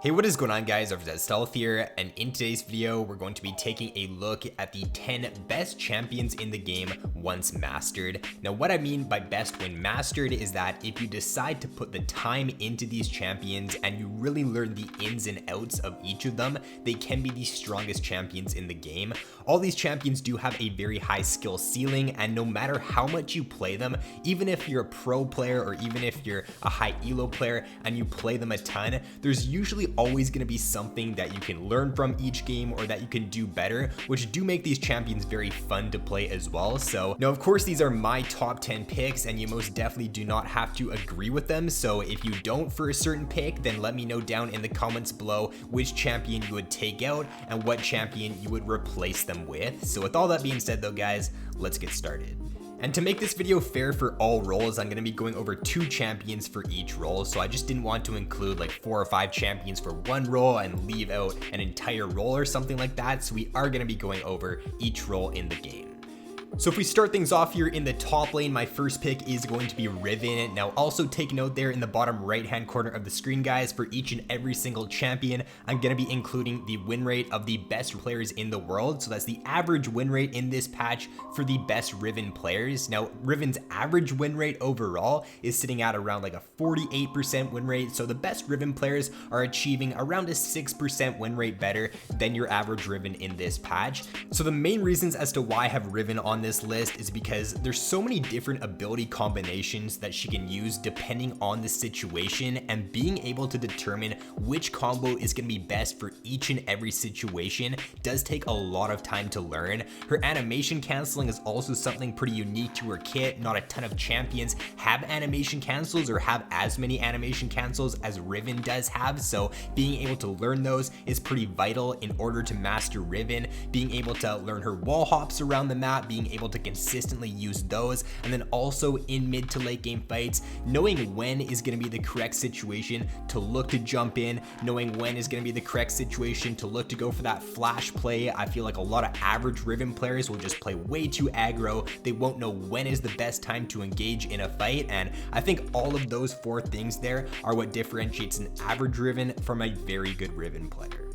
Hey, what is going on, guys? Stealth here, and in today's video we're going to be taking a look at the 10 best champions in the game once mastered. Now what I mean by best when mastered is that if you decide to put the time into these champions and you really learn the ins and outs of each of them, they can be the strongest champions in the game. All these champions do have a very high skill ceiling, and no matter how much you play them, even if you're a pro player or even if you're a high elo player and you play them a ton, there's usually always going to be something that you can learn from each game or that you can do better, which do make these champions very fun to play as well. So now, of course, these are my top 10 picks and you most definitely do not have to agree with them. So if you don't for a certain pick, then let me know down in the comments below which champion you would take out and what champion you would replace them with. So with all that being said though, guys, let's get started. And to make this video fair for all roles, I'm going to be going over 2 champions for each role. So I just didn't want to include like 4 or 5 champions for one role and leave out an entire role or something like that. So we are going to be going over each role in the game. So if we start things off here in the top lane, my first pick is going to be Riven. Now also take note there in the bottom right hand corner of the screen, guys, for each and every single champion, I'm going to be including the win rate of the best players in the world. So that's the average win rate in this patch for the best Riven players. Now Riven's average win rate overall is sitting at around like a 48% win rate. So the best Riven players are achieving around a 6% win rate better than your average Riven in this patch. So the main reasons as to why I have Riven on this list is because there's so many different ability combinations that she can use depending on the situation, and being able to determine which combo is going to be best for each and every situation does take a lot of time to learn. Her animation canceling is also something pretty unique to her kit. Not a ton of champions have animation cancels or have as many animation cancels as Riven does have, so being able to learn those is pretty vital in order to master Riven. Being able to learn her wall hops around the map, being able to consistently use those, and then also in mid to late game fights, knowing when is going to be the correct situation to look to jump in, knowing when is going to be the correct situation to look to go for that flash play. I feel like a lot of average Riven players will just play way too aggro. They won't know when is the best time to engage in a fight, and I think all of those 4 things there are what differentiates an average Riven from a very good Riven player.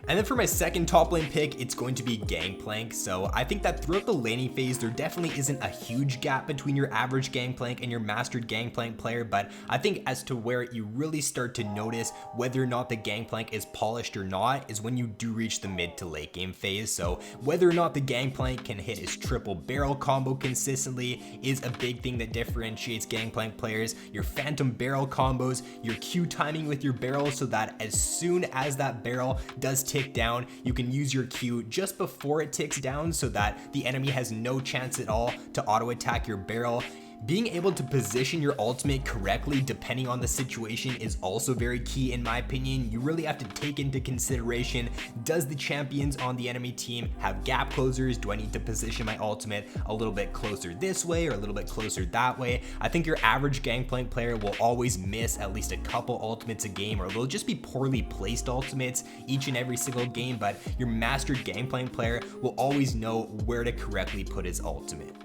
And then for my second top lane pick, it's going to be Gangplank. So I think that throughout the laning phase, there definitely isn't a huge gap between your average Gangplank and your mastered Gangplank player, but I think as to where you really start to notice whether or not the Gangplank is polished or not is when you do reach the mid to late game phase. So whether or not the Gangplank can hit his triple barrel combo consistently is a big thing that differentiates Gangplank players. Your phantom barrel combos, your Q timing with your barrel, so that as soon as that barrel does tick down, you can use your Q just before it ticks down so that the enemy has no chance at all to auto attack your barrel. Being able to position your ultimate correctly depending on the situation is also very key in my opinion. You really have to take into consideration, does the champions on the enemy team have gap closers? Do I need to position my ultimate a little bit closer this way or a little bit closer that way? I think your average Gangplank player will always miss at least a couple ultimates a game, or they'll just be poorly placed ultimates each and every single game, but your mastered Gangplank player will always know where to correctly put his ultimate.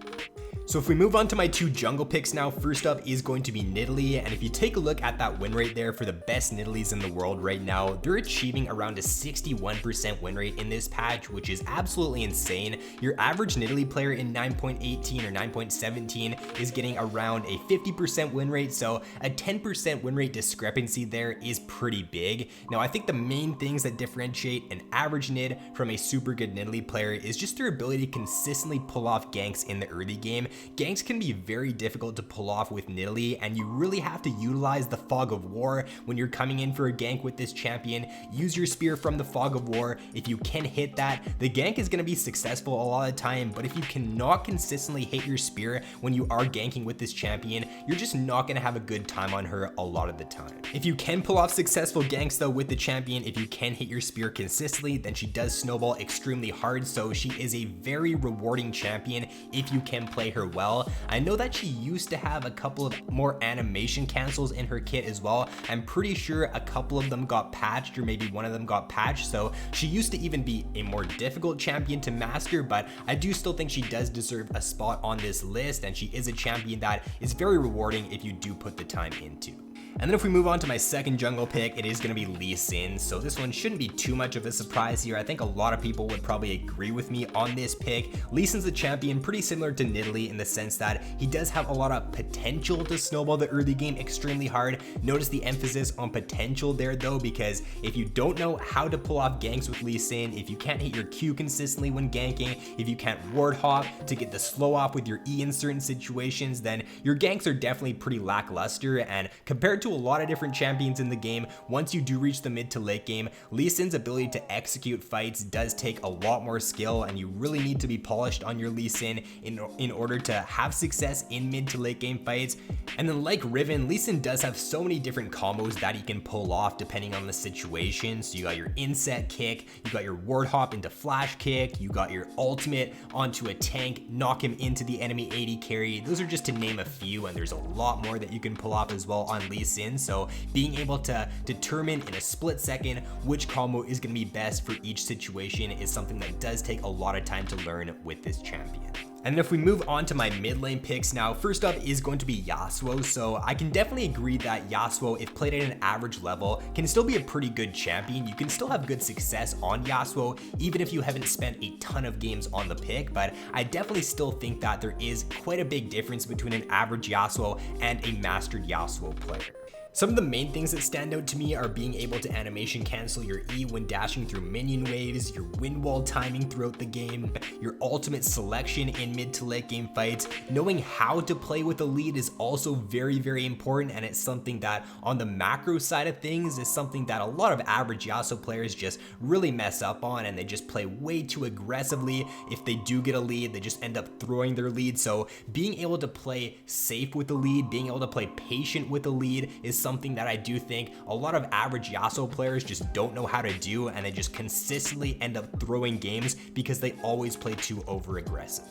So if we move on to my 2 jungle picks now, first up is going to be Nidalee, and if you take a look at that win rate there for the best Nidalees in the world right now, they're achieving around a 61% win rate in this patch, which is absolutely insane. Your average Nidalee player in 9.18 or 9.17 is getting around a 50% win rate, so a 10% win rate discrepancy there is pretty big. Now I think the main things that differentiate an average Nid from a super good Nidalee player is just their ability to consistently pull off ganks in the early game. Ganks can be very difficult to pull off with Nidalee, and you really have to utilize the Fog of War when you're coming in for a gank with this champion. Use your spear from the Fog of War. If you can hit that, the gank is going to be successful a lot of the time, but if you cannot consistently hit your spear when you are ganking with this champion, you're just not going to have a good time on her a lot of the time. If you can pull off successful ganks though with the champion, if you can hit your spear consistently, then she does snowball extremely hard, so she is a very rewarding champion if you can play her well. I know that she used to have a couple of more animation cancels in her kit as well. I'm pretty sure a couple of them got patched, or maybe one of them got patched, so she used to even be a more difficult champion to master, but I do still think she does deserve a spot on this list, and she is a champion that is very rewarding if you do put the time into. And then if we move on to my second jungle pick, it is going to be Lee Sin. So this one shouldn't be too much of a surprise here. I think a lot of people would probably agree with me on this pick. Lee Sin's a champion pretty similar to Nidalee in the sense that he does have a lot of potential to snowball the early game extremely hard. Notice the emphasis on potential there though, because if you don't know how to pull off ganks with Lee Sin, if you can't hit your Q consistently when ganking, if you can't ward hop to get the slow off with your E in certain situations, then your ganks are definitely pretty lackluster. And compared to a lot of different champions in the game, once you do reach the mid to late game, Lee Sin's ability to execute fights does take a lot more skill, and you really need to be polished on your Lee Sin in order to have success in mid to late game fights. And then like Riven, Lee Sin does have so many different combos that he can pull off depending on the situation. So you got your inset kick, you got your ward hop into flash kick, you got your ultimate onto a tank, knock him into the enemy AD carry. Those are just to name a few, and there's a lot more that you can pull off as well on Lee Sin. So being able to determine in a split second which combo is going to be best for each situation is something that does take a lot of time to learn with this champion. And if we move on to my mid lane picks now, first up is going to be Yasuo. So I can definitely agree that Yasuo, if played at an average level, can still be a pretty good champion. You can still have good success on Yasuo, even if you haven't spent a ton of games on the pick, but I definitely still think that there is quite a big difference between an average Yasuo and a mastered Yasuo player. Some of the main things that stand out to me are being able to animation cancel your E when dashing through minion waves, your wind wall timing throughout the game, your ultimate selection in mid to late game fights. Knowing how to play with a lead is also very, very important, and it's something that on the macro side of things is something that a lot of average Yasuo players just really mess up on, and they just play way too aggressively. If they do get a lead, they just end up throwing their lead. So being able to play safe with the lead, being able to play patient with the lead is something that I do think a lot of average Yasuo players just don't know how to do, and they just consistently end up throwing games because they always play too over aggressive.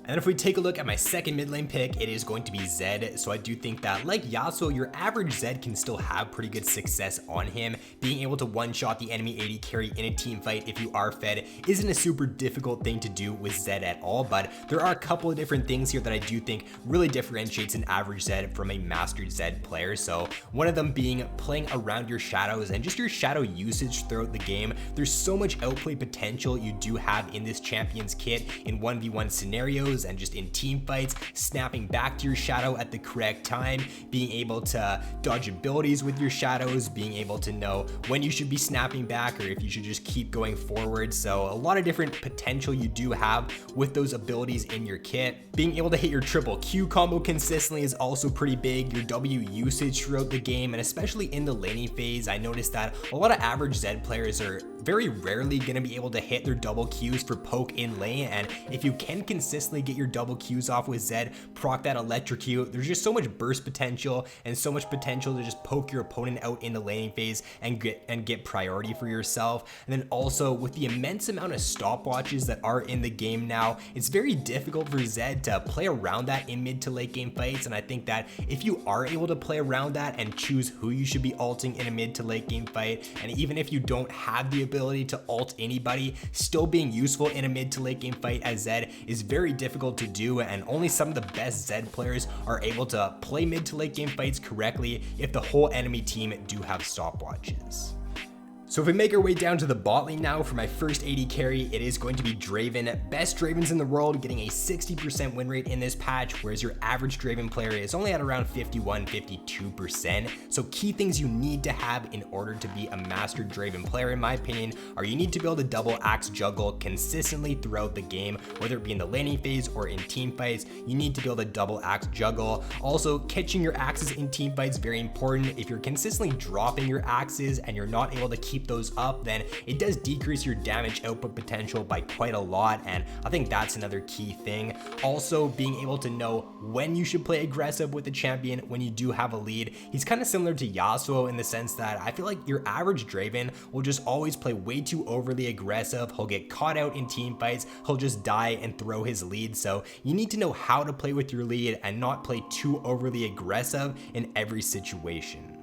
And if we take a look at my second mid lane pick, it is going to be Zed. So I do think that like Yasuo, your average Zed can still have pretty good success on him. Being able to one-shot the enemy AD carry in a team fight if you are fed isn't a super difficult thing to do with Zed at all, but there are a couple of different things here that I do think really differentiates an average Zed from a mastered Zed player. So one of them being playing around your shadows and just your shadow usage throughout the game. There's so much outplay potential you do have in this champion's kit in 1v1 scenarios and just in team fights, snapping back to your shadow at the correct time, being able to dodge abilities with your shadows, being able to know when you should be snapping back or if you should just keep going forward. So a lot of different potential you do have with those abilities in your kit. Being able to hit your triple Q combo consistently is also pretty big. Your W usage throughout the game, and especially in the laning phase, I noticed that a lot of average Zed players are very rarely going to be able to hit their double Qs for poke in lane, and if you can consistently get your double Qs off with Zed, proc that electrocute, there's just so much burst potential and so much potential to just poke your opponent out in the laning phase and get priority for yourself. And then also with the immense amount of stopwatches that are in the game now, it's very difficult for Zed to play around that in mid to late game fights, and I think that if you are able to play around that and choose who you should be ulting in a mid to late game fight, and even if you don't have the ability to ult anybody, still being useful in a mid to late game fight as Zed is very difficult to do, and only some of the best Zed players are able to play mid to late game fights correctly if the whole enemy team do have stopwatches. So if we make our way down to the bot lane now for my first AD carry, it is going to be Draven. Best Dravens in the world, getting a 60% win rate in this patch, whereas your average Draven player is only at around 51-52%. So key things you need to have in order to be a mastered Draven player, in my opinion, are you need to be able to double axe juggle consistently throughout the game, whether it be in the laning phase or in team fights. You need to be able to double axe juggle. Also, catching your axes in team fights, very important. If you're consistently dropping your axes and you're not able to keep those up, then it does decrease your damage output potential by quite a lot, and I think that's another key thing. Also, being able to know when you should play aggressive with the champion when you do have a lead. He's kind of similar to Yasuo in the sense that I feel like your average Draven will just always play way too overly aggressive. He'll get caught out in team fights, he'll just die and throw his lead. So you need to know how to play with your lead and not play too overly aggressive in every situation.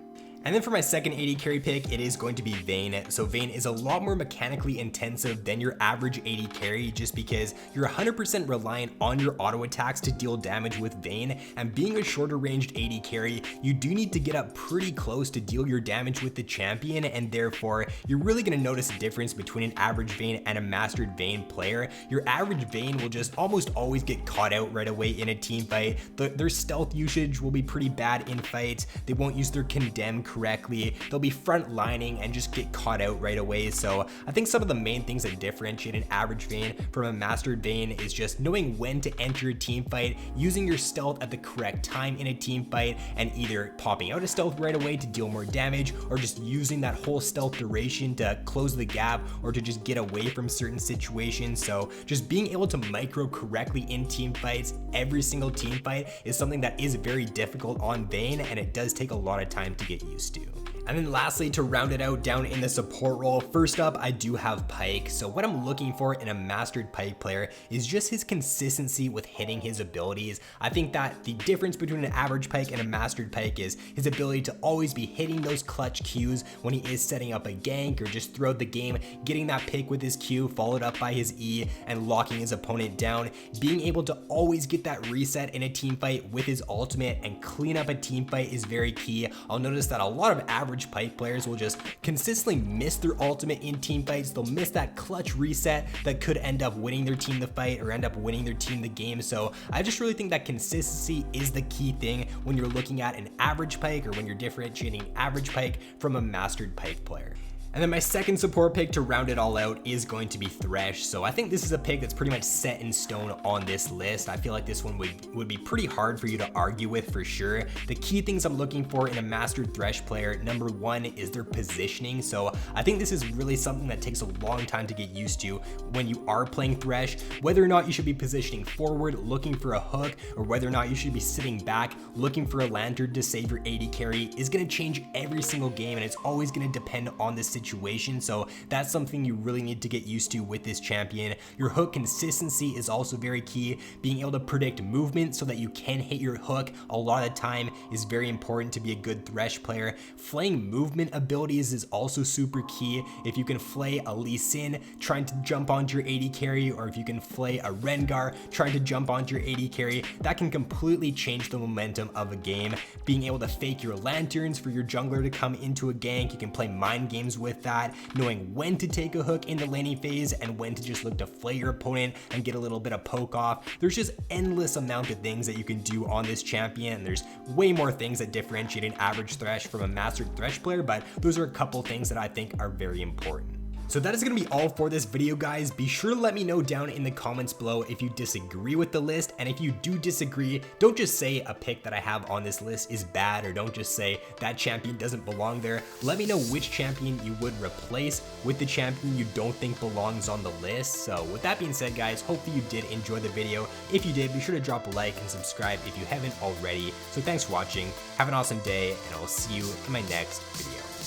And then for my second AD carry pick, it is going to be Vayne. So Vayne is a lot more mechanically intensive than your average AD carry, just because you're 100% reliant on your auto attacks to deal damage with Vayne, and being a shorter ranged AD carry, you do need to get up pretty close to deal your damage with the champion, and therefore you're really going to notice a difference between an average Vayne and a mastered Vayne player. Your average Vayne will just almost always get caught out right away in a team fight. Their stealth usage will be pretty bad in fights. They won't use their condemn correctly. They'll be front lining and just get caught out right away. So I think some of the main things that differentiate an average Vayne from a mastered Vayne is just knowing when to enter a team fight, using your stealth at the correct time in a team fight, and either popping out a stealth right away to deal more damage, or just using that whole stealth duration to close the gap or to just get away from certain situations. So just being able to micro correctly in team fights, every single team fight, is something that is very difficult on Vayne, and it does take a lot of time to get used to. And then lastly, to round it out down in the support role, first up, I do have Pike. So what I'm looking for in a mastered Pike player is just his consistency with hitting his abilities. I think that the difference between an average Pike and a mastered Pike is his ability to always be hitting those clutch Qs when he is setting up a gank, or just throughout the game, getting that pick with his Q followed up by his E and locking his opponent down. Being able to always get that reset in a team fight with his ultimate and clean up a team fight is very key. I'll notice that a lot of average Pike players will just consistently miss their ultimate in team fights. They'll miss that clutch reset that could end up winning their team the fight or end up winning their team the game. So I just really think that consistency is the key thing when you're looking at an average Pike, or when you're differentiating average Pike from a mastered Pike player. And then my second support pick to round it all out is going to be Thrash. So I think this is a pick that's pretty much set in stone on this list. I feel like this one would be pretty hard for you to argue with for sure. The key things I'm looking for in a mastered Thrash player, number one, is their positioning. So I think this is really something that takes a long time to get used to when you are playing Thrash. Whether or not you should be positioning forward looking for a hook, or whether or not you should be sitting back looking for a lantern to save your AD carry, is going to change every single game, and it's always going to depend on the situation. So that's something you really need to get used to with this champion. Your hook consistency is also very key. Being able to predict movement so that you can hit your hook a lot of time is very important to be a good Thresh player. Flaying movement abilities is also super key. If you can flay a Lee Sin trying to jump onto your AD carry, or if you can flay a Rengar trying to jump onto your AD carry, that can completely change the momentum of a game. Being able to fake your lanterns for your jungler to come into a gank, you can play mind games with that, knowing when to take a hook in the laning phase and when to just look to flay your opponent and get a little bit of poke off. There's just endless amount of things that you can do on this champion, and there's way more things that differentiate an average Thresh from a mastered Thresh player, but those are a couple things that I think are very important. So that is going to be all for this video, guys. Be sure to let me know down in the comments below if you disagree with the list, and if you do disagree, don't just say a pick that I have on this list is bad, or don't just say that champion doesn't belong there. Let me know which champion you would replace with the champion you don't think belongs on the list. So with that being said, guys, hopefully you did enjoy the video. If you did, be sure to drop a like and subscribe if you haven't already. So thanks for watching, have an awesome day, and I will see you in my next video.